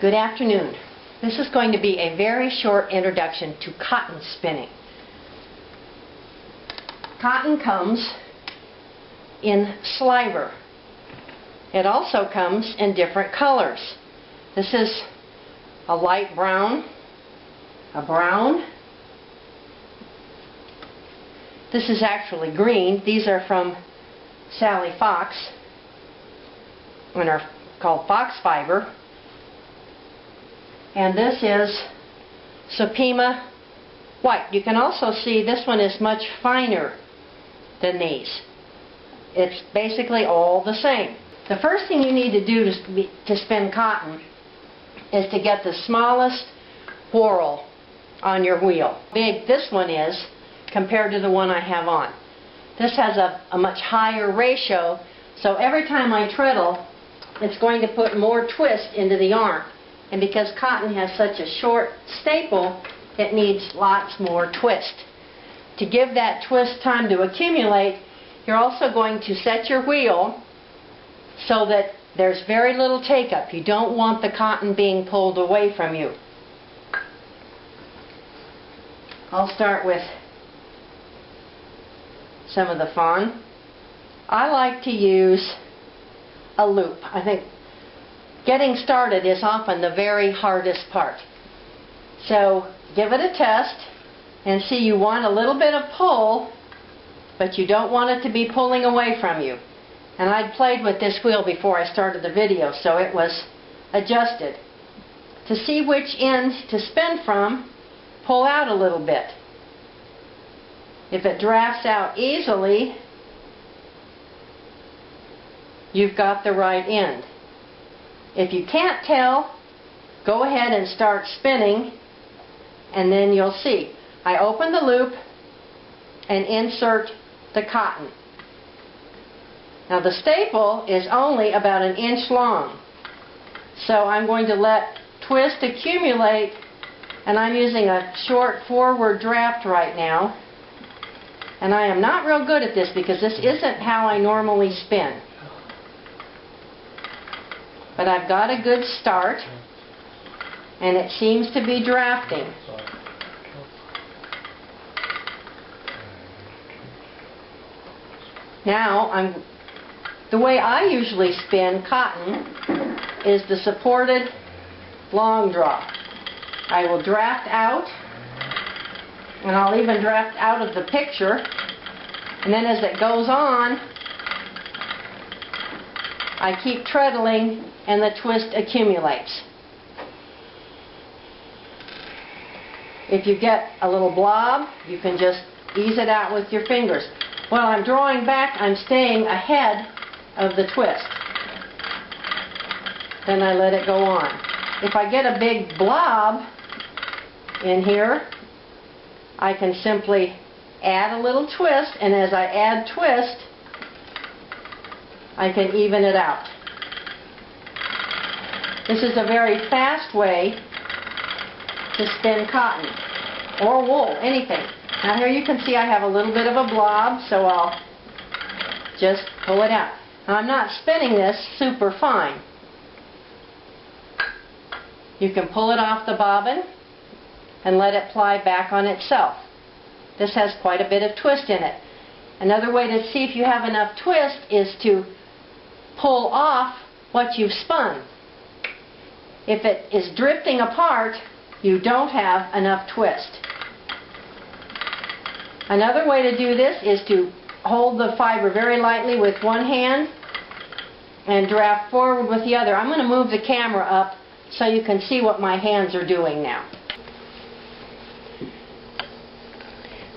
Good afternoon. This is going to be a very short introduction to cotton spinning. Cotton comes in sliver. It also comes in different colors. This is a light brown, a brown. This is actually green. These are from Sally Fox and are called fox fiber. And this is Supima white. You can also see this one is much finer than these. It's basically all the same. The first thing you need to do to spin cotton is to get the smallest whorl on your wheel. How big this one is compared to the one I have on. This has a much higher ratio, so every time I treadle, it's going to put more twist into the arm. And because cotton has such a short staple, it needs lots more twist. To give that twist time to accumulate, you're also going to set your wheel so that there's very little take-up. You don't want the cotton being pulled away from you. I'll start with some of the fawn. I like to use a loop. I think getting started is often the very hardest part. So give it a test and see, you want a little bit of pull, but you don't want it to be pulling away from you. And I'd played with this wheel before I started the video, so it was adjusted. To see which end to spin from, pull out a little bit. If it drafts out easily, you've got the right end. If you can't tell, go ahead and start spinning, and then you'll see. I open the loop and insert the cotton. Now the staple is only about 1 inch long, so I'm going to let twist accumulate, and I'm using a short forward draft right now. And I am not real good at this because this isn't how I normally spin. But I've got a good start, and it seems to be drafting. Now, the way I usually spin cotton is the supported long draw. I will draft out, and I'll even draft out of the picture, and then as it goes on, I keep treadling and the twist accumulates. If you get a little blob, you can just ease it out with your fingers. While I'm drawing back, I'm staying ahead of the twist. Then I let it go on. If I get a big blob in here, I can simply add a little twist, and as I add twist, I can even it out. This is a very fast way to spin cotton or wool, anything. Now here you can see I have a little bit of a blob, so I'll just pull it out. Now I'm not spinning this super fine. You can pull it off the bobbin and let it ply back on itself. This has quite a bit of twist in it. Another way to see if you have enough twist is to pull off what you've spun. If it is drifting apart, you don't have enough twist. Another way to do this is to hold the fiber very lightly with one hand and draft forward with the other. I'm going to move the camera up so you can see what my hands are doing now.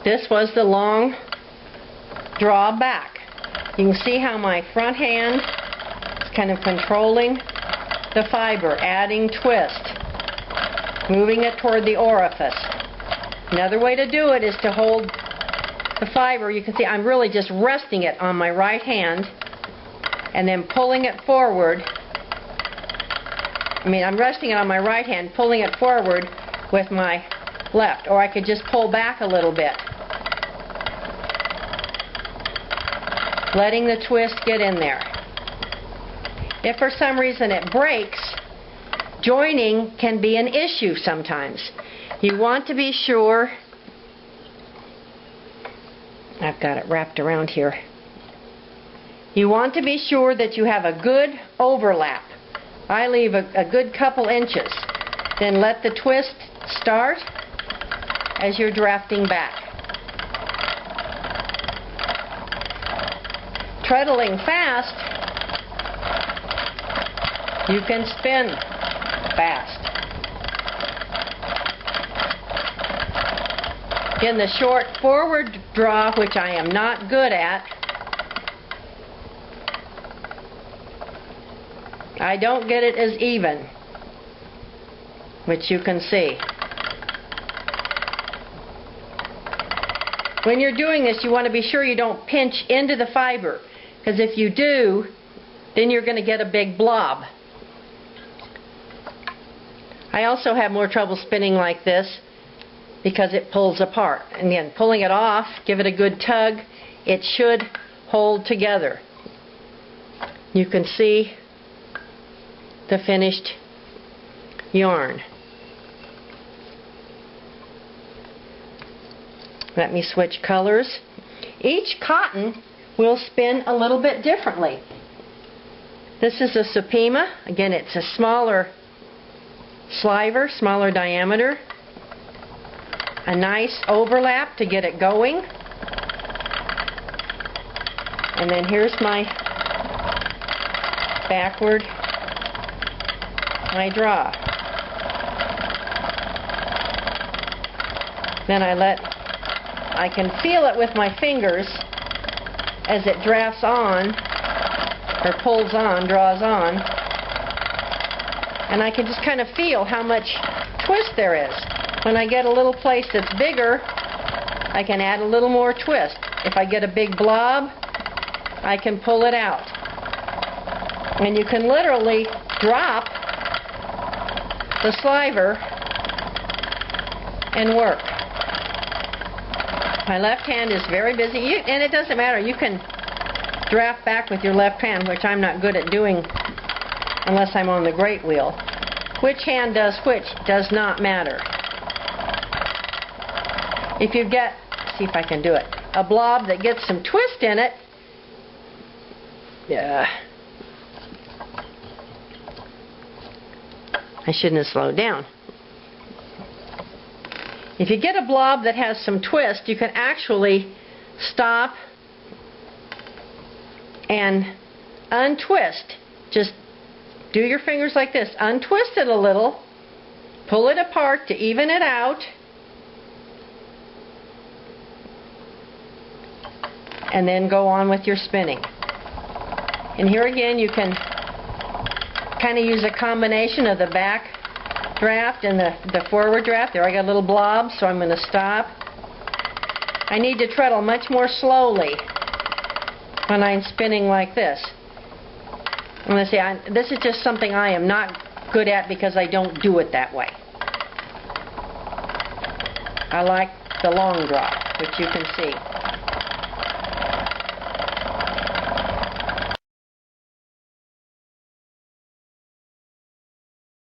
This was the long draw back. You can see how my front hand is kind of controlling the fiber, adding twist, moving it toward the orifice. Another way to do it is to hold the fiber. You can see I'm really just resting it on my right hand and then pulling it forward. I'm resting it on my right hand, pulling it forward with my left, or I could just pull back a little bit, letting the twist get in there. If for some reason it breaks, joining can be an issue sometimes. You want to be sure, I've got it wrapped around here. You want to be sure that you have a good overlap. I leave a good couple inches. Then let the twist start as you're drafting back. Treadling fast, you can spin fast. In the short forward draw, which I am not good at, I don't get it as even, which you can see. When you're doing this, you want to be sure you don't pinch into the fiber, because if you do, then you're going to get a big blob. I also have more trouble spinning like this because it pulls apart. And again, pulling it off, give it a good tug, it should hold together. You can see the finished yarn. Let me switch colors. Each cotton will spin a little bit differently. This is a Supima. Again, it's a smaller sliver, smaller diameter. A nice overlap to get it going. And then here's my backward, my draw. Then I can feel it with my fingers as it drafts on, or pulls on, draws on. And I can just kind of feel how much twist there is. When I get a little place that's bigger, I can add a little more twist. If I get a big blob, I can pull it out. And you can literally drop the sliver and work. My left hand is very busy, and it doesn't matter. You can draft back with your left hand, which I'm not good at doing unless I'm on the great wheel. Which hand does which does not matter. If you get, see if I can do it, a blob that gets some twist in it, I shouldn't have slowed down. If you get a blob that has some twist, you can actually stop and untwist. Just do your fingers like this. Untwist it a little. Pull it apart to even it out. And then go on with your spinning. And here again you can kind of use a combination of the back draft and the forward draft. There I got a little blob, so I'm going to stop. I need to treadle much more slowly when I'm spinning like this. I'm going to say, this is just something I am not good at because I don't do it that way. I like the long draw, which you can see.